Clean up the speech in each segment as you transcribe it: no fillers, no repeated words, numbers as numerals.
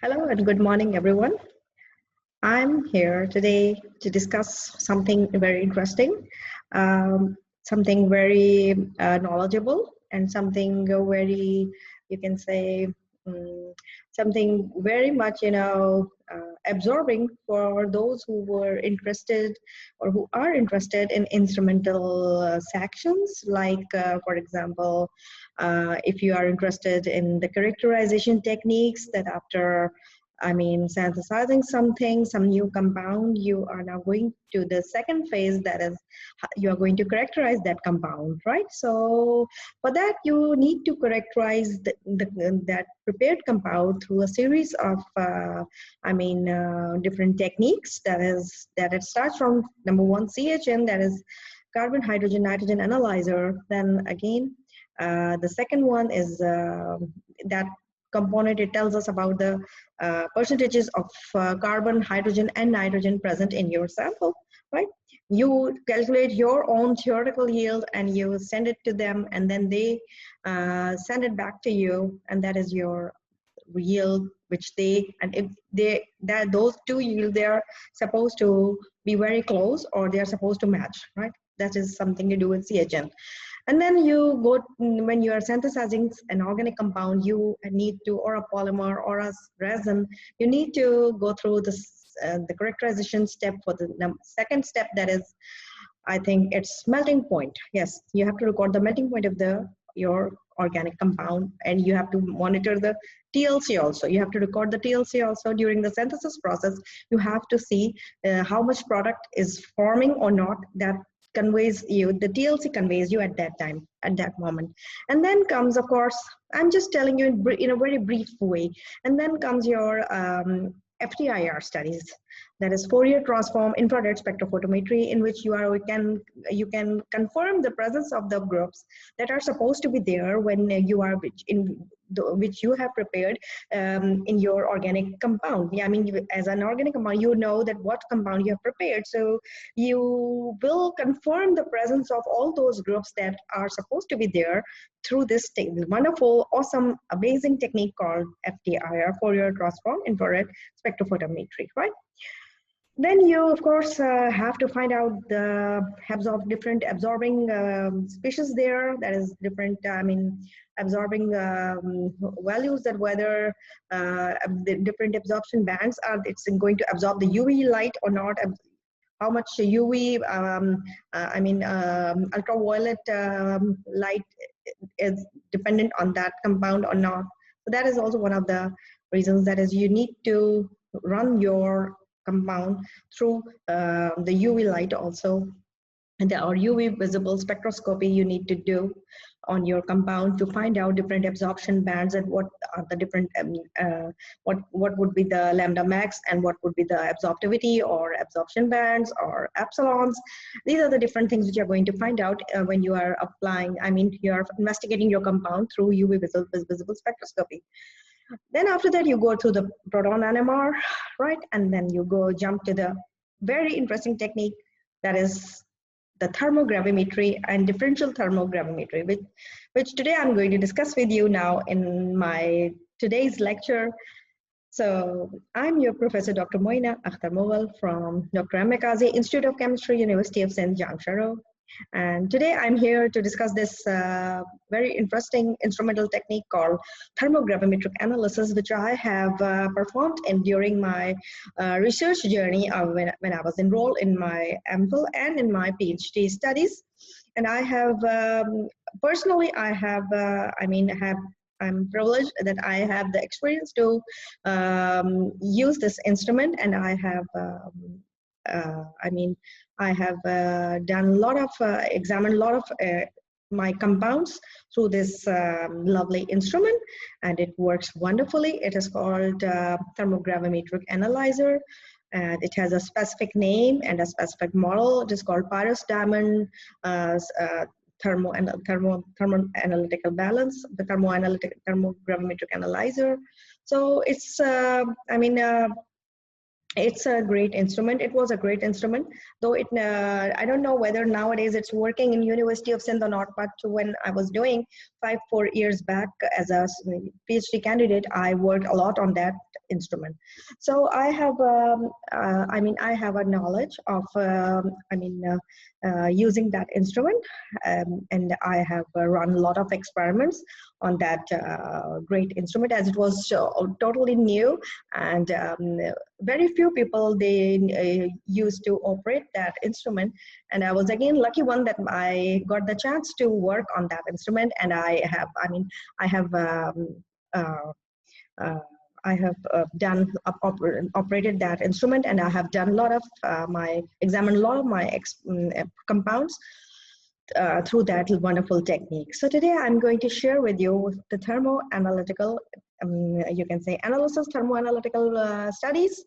Hello and good morning, everyone. I'm here today to discuss something very interesting, something very knowledgeable, and something very, you can say, um, something very much, absorbing for those who were interested or who are interested in instrumental sections, like, for example, if you are interested in the characterization techniques that after synthesizing something, some new compound, you are now going to the second phase, that is, you are going to characterize that compound, right? So for that, you need to characterize that prepared compound through a series of, different techniques. That it starts from number one, CHN, that is carbon, hydrogen, nitrogen analyzer. Then again, the second one is that component. It tells us about the percentages of carbon, hydrogen, and nitrogen present in your sample, right? You calculate your own theoretical yield and you send it to them, and then they send it back to you, and that is your yield, which those two yields, they are supposed to be very close, or they are supposed to match, right? That is something to do with CHN. And then you go, when you are synthesizing an organic compound, you need to, or a polymer or a resin, you need to go through the characterization step for the second step, that is, I think it's melting point. Yes, you have to record the melting point of your organic compound, and you have to monitor the TLC also. You have to record the TLC also during the synthesis process. You have to see how much product is forming or not. That conveys you, the TLC conveys you at that time, at that moment. And then comes, of course, I'm just telling you in a very brief way, and then comes your FTIR studies, that is Fourier transform infrared spectrophotometry, in which you can confirm the presence of the groups that are supposed to be there when you are which you have prepared in your organic compound. Yeah, I mean, as an organic compound, you know that what compound you have prepared, so you will confirm the presence of all those groups that are supposed to be there through this wonderful, awesome, amazing technique called FTIR, Fourier transform infrared spectrophotometry, right? Then you, of course, have to find out the different absorbing species there. That is different, absorbing values, that whether the different absorption bands are, it's going to absorb the UV light or not, how much UV, ultraviolet light is dependent on that compound or not. So that is also one of the reasons, that is, you need to run your compound through the UV light also, and there are UV visible spectroscopy you need to do on your compound to find out different absorption bands, and what are the different what would be the lambda max, and what would be the absorptivity or absorption bands or epsilons. These are the different things which you are going to find out when you are applying, you are investigating your compound through UV visible spectroscopy. Then after that, you go to the proton NMR, right? And then you jump to the very interesting technique, that is the thermogravimetry and differential thermogravimetry, which today I'm going to discuss with you now in my today's lecture. So I'm your professor, Dr. Moina Akhtar from Dr.Mchem Institute of Chemistry, University of St. Jamshedpur. And today I'm here to discuss this very interesting instrumental technique called thermogravimetric analysis, which I have performed during my research journey when I was enrolled in my MPhil and in my PhD studies. And I have personally, I'm privileged that I have the experience to use this instrument, and I have I have done a lot of, examined a lot of my compounds through this lovely instrument, and it works wonderfully. It is called thermogravimetric analyzer, and it has a specific name and a specific model. It is called PYRIS diamond thermoanalytical balance, the thermogravimetric analyzer. So it's it's a great instrument. It was a great instrument, though I don't know whether nowadays it's working in University of Sindh or not, but when I was doing 4 years back as a PhD candidate, I worked a lot on that instrument. So I have, I have a knowledge of, using that instrument, and I have run a lot of experiments on that great instrument, as it was totally new, and very few people they used to operate that instrument. And I was again lucky one that I got the chance to work on that instrument, and I have operated that instrument, and I have done a lot of examined a lot of my compounds through that wonderful technique. So today I'm going to share with you the thermoanalytical, you can say analysis, thermoanalytical studies.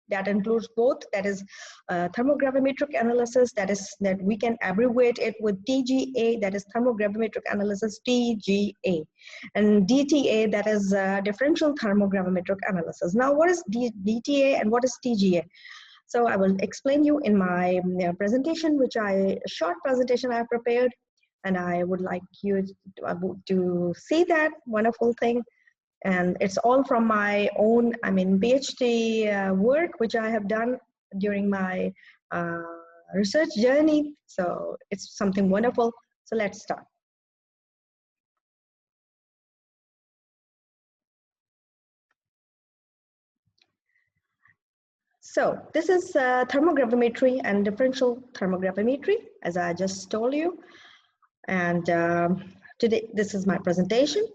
That includes both, that is thermogravimetric analysis, that we can abbreviate it with TGA, that is thermogravimetric analysis, TGA, and DTA, that is differential thermogravimetric analysis. Now, what is DTA and what is TGA? So I will explain you in my presentation, short presentation I prepared, and I would like you to see that wonderful thing. And it's all from my own, PhD work, which I have done during my research journey. So it's something wonderful. So let's start. So this is thermogravimetry and differential thermogravimetry, as I just told you. And today, this is my presentation.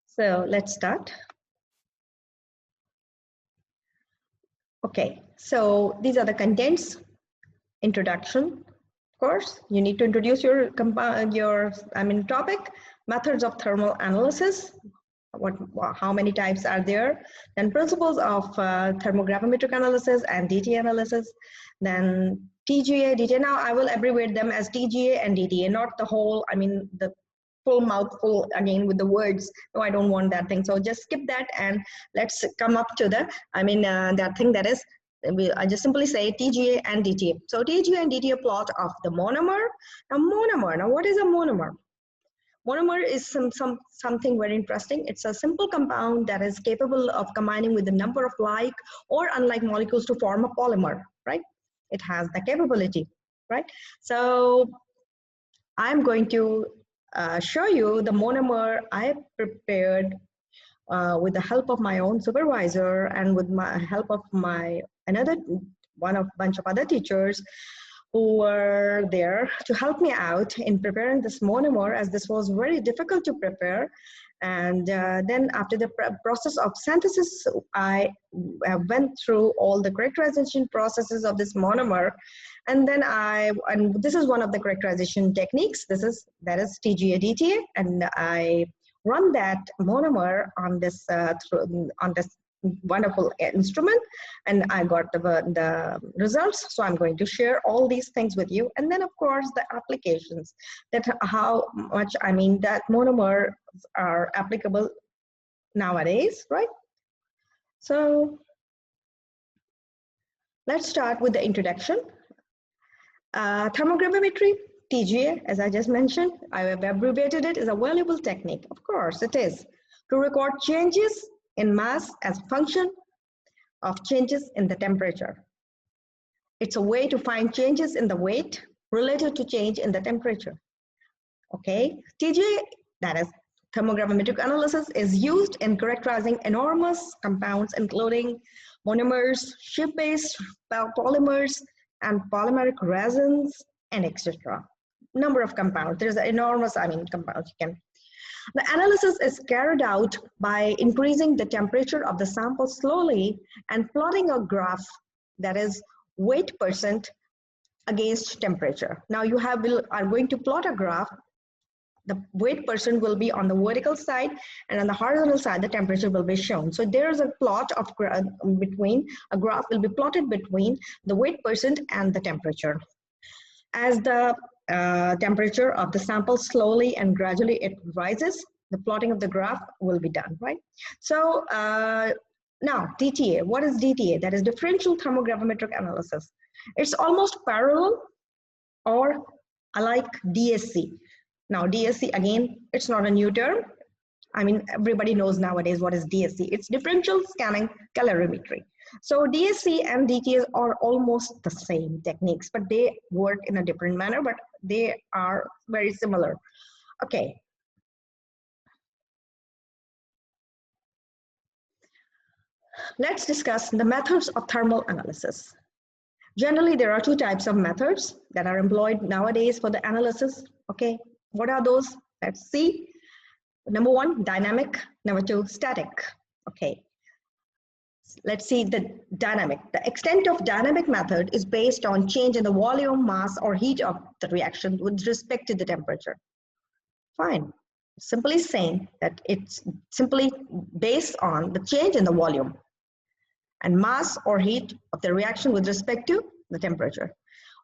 So let's start. Okay, so these are the contents. Introduction, of course, you need to introduce your topic, methods of thermal analysis, how many types are there, then principles of thermogravimetric analysis and DTA analysis, then TGA, DTA. Now I will abbreviate them as TGA and DTA, not the whole, the full mouthful again with the words. No, I don't want that thing. So just skip that and let's come up to the, that thing that is, I just simply say TGA and DTA. So TGA and DTA plot of the monomer. Now what is a monomer? Monomer is something very interesting. It's a simple compound that is capable of combining with a number of like or unlike molecules to form a polymer, right? It has the capability, right? So I'm going to show you the monomer I prepared with the help of my own supervisor and with my help of my bunch of other teachers who were there to help me out in preparing this monomer, as this was very difficult to prepare. And then after the process of synthesis, I went through all the characterization processes of this monomer. And then and this is one of the characterization techniques. That is TGA DTA, and I run that monomer on this wonderful instrument, and I got the results. So I'm going to share all these things with you, and then of course the applications, that how much that monomers are applicable nowadays, right? So let's start with the introduction. Thermogravimetry, TGA, as I just mentioned, I have abbreviated it, is a valuable technique. Of course it is, to record changes in mass as a function of changes in the temperature. It's a way to find changes in the weight related to change in the temperature. Okay, TGA, that is thermogravimetric analysis, is used in characterizing enormous compounds including monomers, SCHIFF-based polymers, and polymeric resins, and etc. Number of compounds. There's an enormous, compounds you can. The analysis is carried out by increasing the temperature of the sample slowly and plotting a graph, that is weight percent against temperature. Now you are going to plot a graph. The weight percent will be on the vertical side, and on the horizontal side the temperature will be shown. So there is a plot of a graph will be plotted between the weight percent and the temperature. As the temperature of the sample slowly and gradually it rises, the plotting of the graph will be done, right? So now DTA, what is DTA? That is differential thermogravimetric analysis. It's almost parallel or alike DSC. Now DSC, again, it's not a new term. I mean, everybody knows nowadays what is DSC. It's differential scanning calorimetry. So DSC and DTA are almost the same techniques, but they work in a different manner, but they are very similar. Okay. Let's discuss the methods of thermal analysis. Generally, there are two types of methods that are employed nowadays for the analysis. Okay, what are those? Let's see. Number one, dynamic. Number two, static. Okay, let's see the dynamic. The extent of dynamic method is based on change in the volume, mass, or heat of the reaction with respect to the temperature. Fine. Simply saying that it's simply based on the change in the volume and mass or heat of the reaction with respect to the temperature.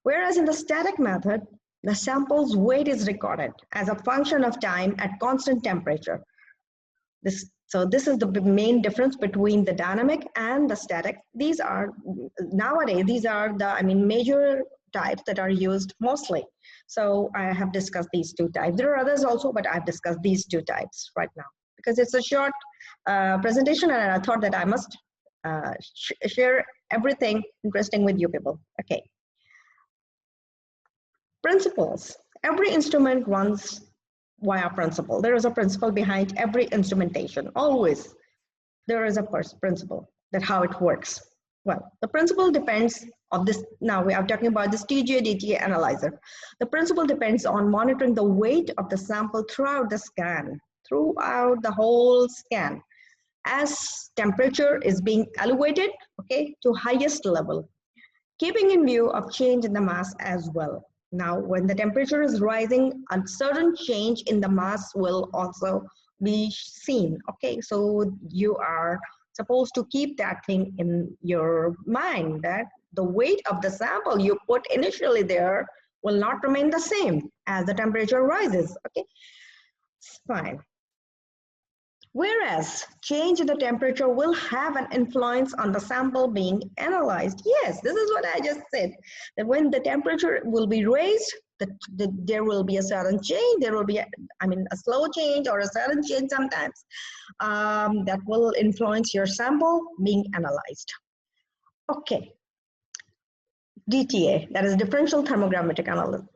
Whereas in the static method, the sample's weight is recorded as a function of time at constant temperature. So this is the main difference between the dynamic and the static. These are, nowadays, these are the, major types that are used mostly. So I have discussed these two types. There are others also, but I've discussed these two types right now because it's a short presentation and I thought that I must share everything interesting with you people. Okay. Principles. Every instrument runs via principle. There is a principle behind every instrumentation. Always there is a principle that how it works. Well, the principle depends on this. Now we are talking about this TGA DTA analyzer. The principle depends on monitoring the weight of the sample throughout the scan, throughout the whole scan, as temperature is being elevated, okay, to highest level, keeping in view of change in the mass as well. Now, when the temperature is rising, a certain change in the mass will also be seen, okay? So you are supposed to keep that thing in your mind, that the weight of the sample you put initially there will not remain the same as the temperature rises, okay? It's fine. Whereas change in the temperature will have an influence on the sample being analyzed. Yes, this is what I just said, that when the temperature will be raised, there will be a certain change, there will be a slow change or a sudden change sometimes that will influence your sample being analyzed. Okay, DTA, that is differential thermogrammetric analysis,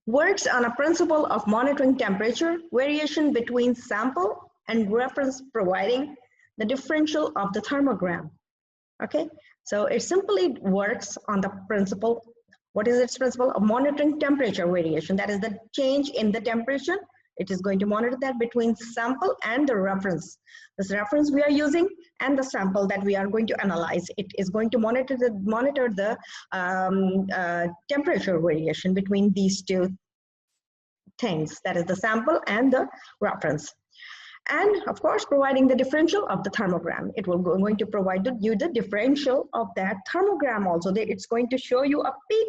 works on a principle of monitoring temperature variation between sample and reference, providing the differential of the thermogram. Okay, so it simply works on the principle. What is its principle? Of monitoring temperature variation. That is the change in the temperature. It is going to monitor that between sample and the reference. This reference we are using and the sample that we are going to analyze. It is going to monitor the temperature variation between these two things. That is the sample and the reference. And of course, providing the differential of the thermogram. It will going to provide you the differential of that thermogram also. It's going to show you a peak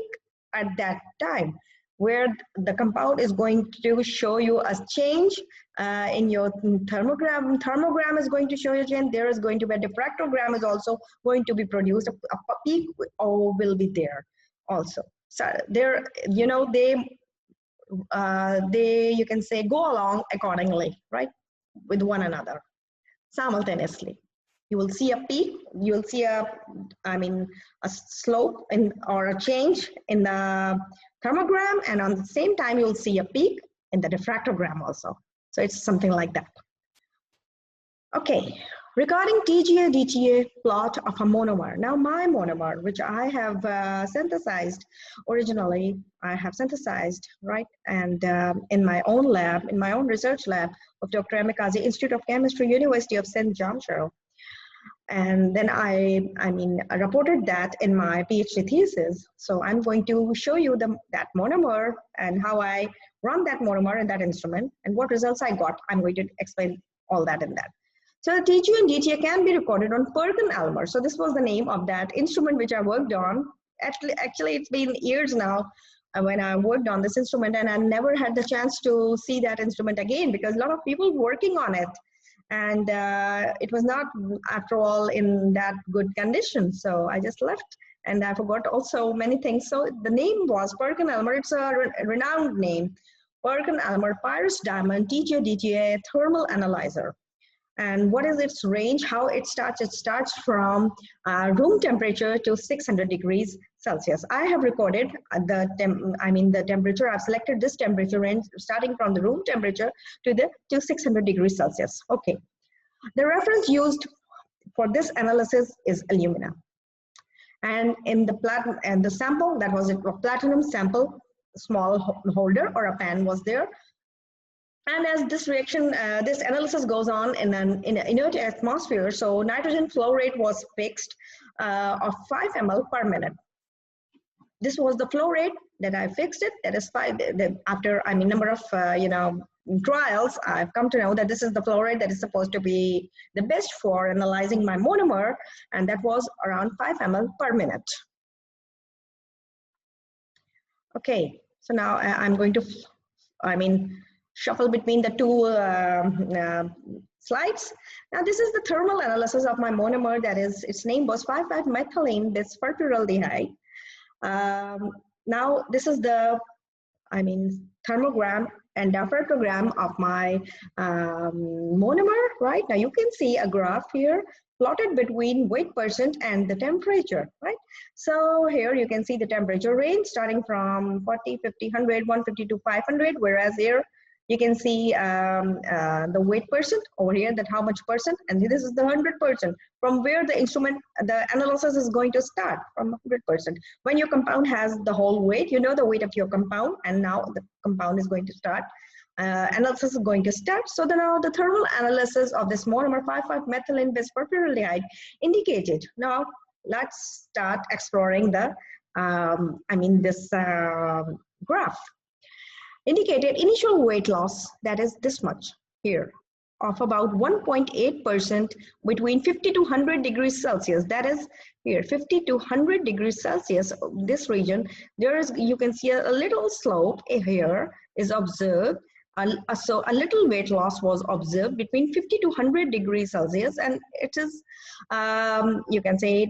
at that time where the compound is going to show you a change in your thermogram. Thermogram is going to show you change. There is going to be a diffractogram is also going to be produced. A peak will be there also. So there, you know, they you can say go along accordingly, right? With one another simultaneously. You will see a peak, you will see a slope or a change in the thermogram, and on the same time you will see a peak in the diffractogram also. So it's something like that. Okay, regarding TGA DTA plot of a monomer. Now my monomer, which I have synthesized originally, I have synthesized, right? And in my own lab, in my own research lab of Dr. Mchem, Institute of Chemistry, University of St. John's. And then I reported that in my PhD thesis. So I'm going to show you that monomer and how I run that monomer in that instrument and what results I got. I'm going to explain all that in that. So the TGA and DTA can be recorded on PERKIN ELMER. So this was the name of that instrument which I worked on. Actually it's been years now when I worked on this instrument, and I never had the chance to see that instrument again because a lot of people working on it. And it was not, after all, in that good condition. So I just left and I forgot also many things. So the name was PERKIN ELMER. It's a renowned name PERKIN, ELMER, PYRIS, diamond, TGA, DTA, thermal analyzer. And what is its range? How it starts? It starts from room temperature to 600 degrees Celsius. I have recorded the temperature. I've selected this temperature range starting from the room temperature to 600 degrees Celsius. Okay. The reference used for this analysis is alumina. And in the sample, that was a platinum sample, small holder or a pan was there. And as this reaction, this analysis goes on in an inert atmosphere, so nitrogen flow rate was fixed of 5 ml per minute. This was the flow rate that I fixed it. That is 5. After number of trials, I've come to know that this is the flow rate that is supposed to be the best for analyzing my monomer, and that was around 5 ml per minute. Okay, so now I'm going to, shuffle between the two slides. Now this is the thermal analysis of my monomer. That is, its name was 5,5-methylene bisphosphorylaldehyde. Now this is the thermogram and diaphoremogram of my monomer, right? Now you can see a graph here plotted between weight percent and the temperature, right? So here you can see the temperature range starting from 40, 50, 100, 150 to 500, whereas here you can see the weight percent over here, that how much percent, and this is the 100%, from where the analysis is going to start, from 100%. When your compound has the whole weight, you know the weight of your compound, and now the compound is going to start, analysis is going to start. So now the thermal analysis of this monomer 5,5-methylene bisphosphorylaldehyde indicated. Now let's start exploring the, graph. Indicated initial weight loss, that is this much here, of about 1.8% between 50 to 100 degrees Celsius. That is here, 50 to 100 degrees Celsius, this region, there is, you can see a little slope here is observed. So a little weight loss was observed between 50 to 100 degrees Celsius, and it is, you can say,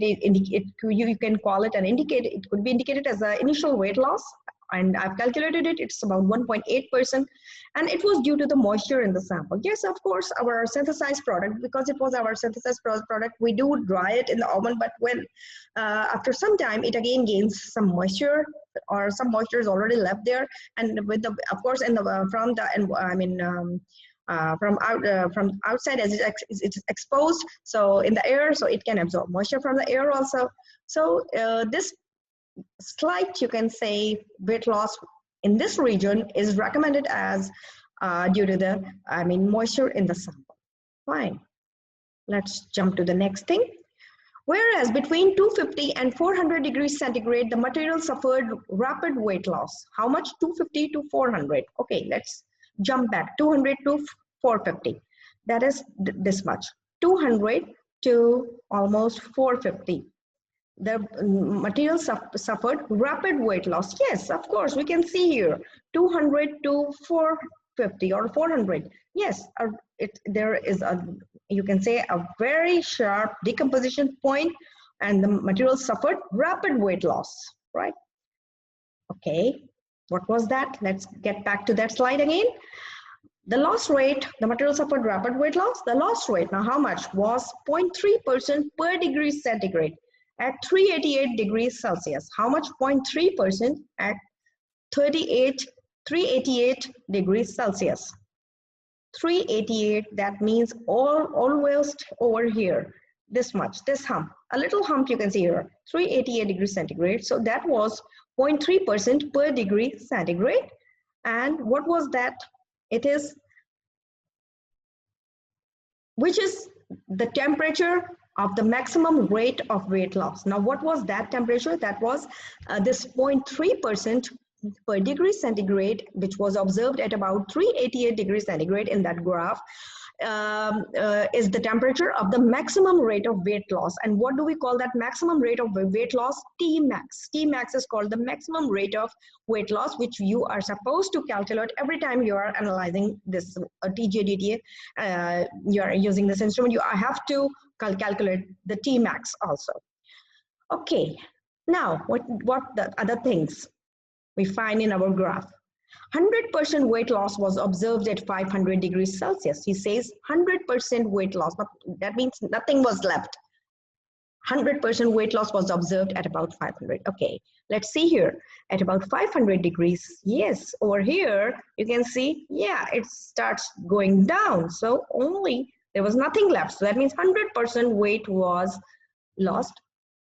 you can call it an indicator. It could be indicated as an initial weight loss. And I've calculated it, it's about 1.8%, and it was due to the moisture in the sample. Yes, of course, our synthesized product, because it was our synthesized product, we do dry it in the oven, but when, after some time, it again gains some moisture, or some moisture is already left there, and with the, of course, in the, from outside as it's exposed, so in the air, so it can absorb moisture from the air also. So this slight, you can say, weight loss in this region is recommended as due to the moisture in the sample. Fine, let's jump to the next thing. Whereas between 250 and 400 degrees centigrade, the material suffered rapid weight loss. How much? 250 to 400. Okay, let's jump back. 200 to 450. That is this much. 200 to almost 450. The material suffered rapid weight loss. Yes, of course, we can see here 200 to 450 or 400. Yes, there is a, you can say, a very sharp decomposition point, and the material suffered rapid weight loss, right? Okay, what was that? Let's get back to that slide again. The loss rate, the material suffered rapid weight loss. The loss rate, now how much? Was 0.3% per degree centigrade at 388 degrees Celsius. How much? 0.3% at 388 degrees Celsius. 388, that means always over here, this much, this hump, a little hump you can see here, 388 degrees centigrade. So that was 0.3% per degree centigrade. And what was that? It is, which is the temperature of the maximum rate of weight loss. Now, what was that temperature? That was this 0.3% per degree centigrade, which was observed at about 388 degrees centigrade in that graph, is the temperature of the maximum rate of weight loss. And what do we call that maximum rate of weight loss? Tmax. Tmax is called the maximum rate of weight loss, which you are supposed to calculate every time you are analyzing this TGA, DTA. You are using this instrument, you have to calculate the Tmax also. Okay, now what the other things we find in our graph? 100% weight loss was observed at 500 degrees Celsius. He says 100% weight loss, but that means nothing was left. 100% weight loss was observed at about 500. Okay, let's see here. At about 500 degrees, yes, over here, you can see, yeah, it starts going down. So only, there was nothing left. So that means 100% weight was lost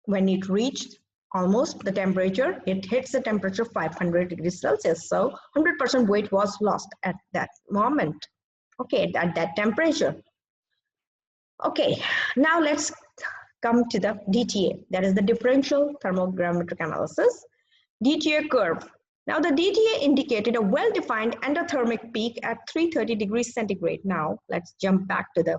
when it reached almost the temperature. It hits the temperature of 500 degrees Celsius. So 100% weight was lost at that moment. Okay, at that temperature. Okay, now let's come to the DTA, that is the differential thermogravimetric analysis. DTA curve. Now the DTA indicated a well-defined endothermic peak at 330 degrees centigrade. Now let's jump back to the,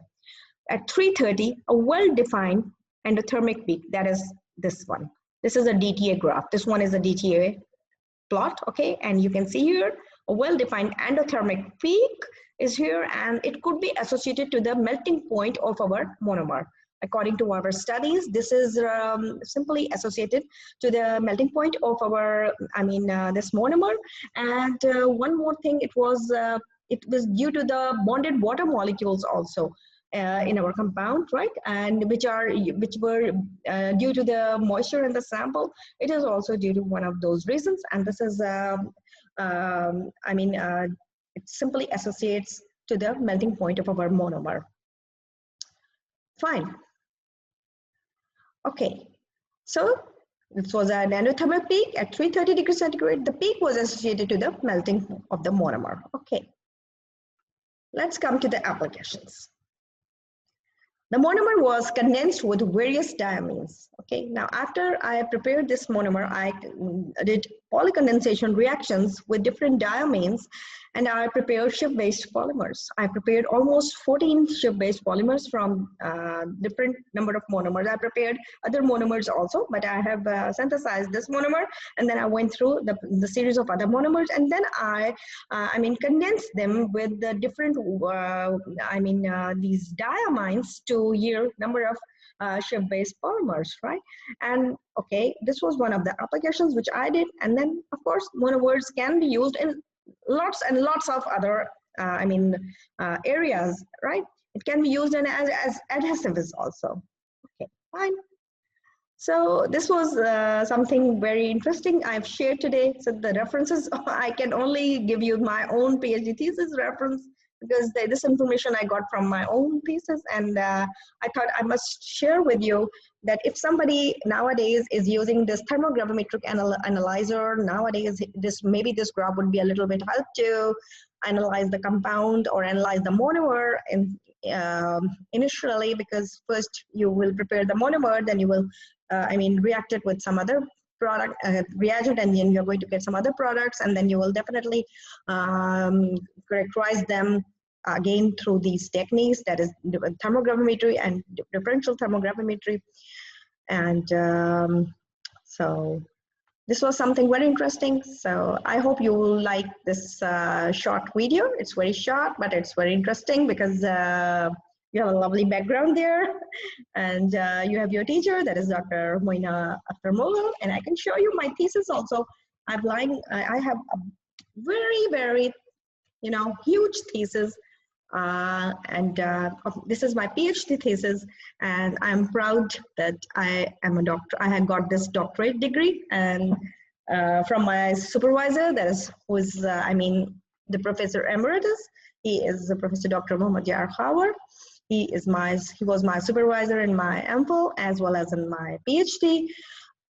at 330, a well-defined endothermic peak, that is this one. This is a DTA graph. This one is a DTA plot, okay? And you can see here, a well-defined endothermic peak is here, and it could be associated to the melting point of our monomer. According to our studies, this is simply associated to the melting point of our, this monomer. And one more thing, it was due to the bonded water molecules also in our compound, right? And which were due to the moisture in the sample. It is also due to one of those reasons. And this is, it simply associates to the melting point of our monomer. Fine. Okay, so this was an endothermic peak at 330 degrees centigrade. The peak was associated to the melting of the monomer. Okay, let's come to the applications. The monomer was condensed with various diamines. Okay, now after I prepared this monomer, I did polycondensation reactions with different diamines, and I prepared SCHIFF-based polymers. I prepared almost 14 SCHIFF-based polymers from different number of monomers. I prepared other monomers also, but I have synthesized this monomer, and then I went through the series of other monomers, and then I condensed them with the different, these diamines to yield number of SCHIFF-based polymers, right? And okay, this was one of the applications which I did, and then of course monomers can be used in lots and lots of other areas, right? It can be used in as adhesives also. Okay, fine. So this was something very interesting I've shared today. So the references, I can only give you my own PhD thesis reference, because this information I got from my own thesis, and I thought I must share with you that if somebody nowadays is using this thermogravimetric analyzer, nowadays maybe this graph would be a little bit help to analyze the compound or analyze the monomer initially, because first you will prepare the monomer, then you will react it with some other product reagent, and then you're going to get some other products, and then you will definitely characterize them again through these techniques, that is thermogravimetry and differential thermogravimetry. And so this was something very interesting. So I hope you will like this short video. It's very short, but it's very interesting because you have a lovely background there, and you have your teacher, that is Dr. Moina Aftermogul, and I can show you my thesis also. I have a very, very, huge thesis, and this is my PhD thesis, and I'm proud that I am a doctor. I have got this doctorate degree, and from my supervisor, that is who is the Professor Emeritus. He is Professor Dr. Muhammad Yar Khawar. He was my supervisor in my MPhil as well as in my PhD,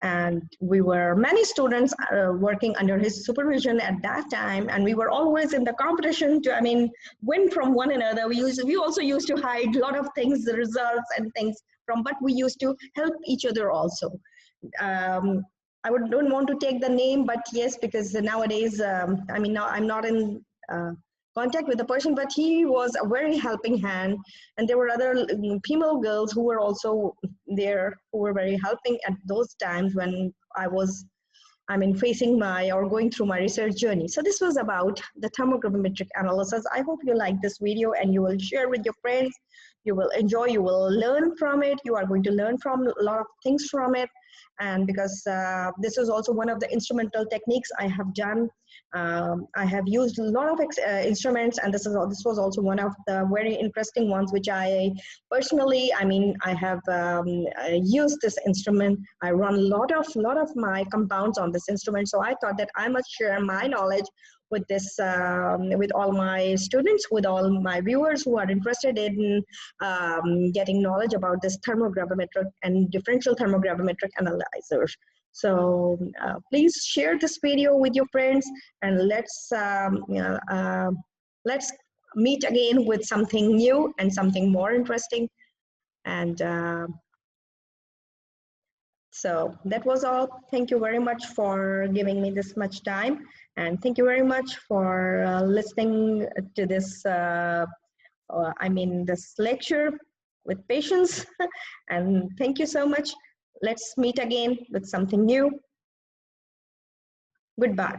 and we were many students working under his supervision at that time, and we were always in the competition to win from one another. We also used to hide a lot of things, the results and things but we used to help each other also. I don't want to take the name, but yes, because nowadays now I'm not in contact with the person, but he was a very helping hand, and there were other female girls who were also there, who were very helping at those times when I was facing going through my research journey. So this was about the thermogravimetric analysis. I hope you like this video and you will share with your friends, you will enjoy, you will learn from it, you are going to learn from a lot of things from it. And because this is also one of the instrumental techniques I have done. I have used a lot of instruments, and this was also one of the very interesting ones which I personally, I have used this instrument. I run a lot of my compounds on this instrument, so I thought that I must share my knowledge with this, with all my students, with all my viewers who are interested in getting knowledge about this thermogravimetric and differential thermogravimetric analyzers. So please share this video with your friends, and let's meet again with something new and something more interesting. And so that was all. Thank you very much for giving me this much time, and thank you very much for listening to this this lecture with patience. And thank you so much. Let's meet again with something new. Goodbye.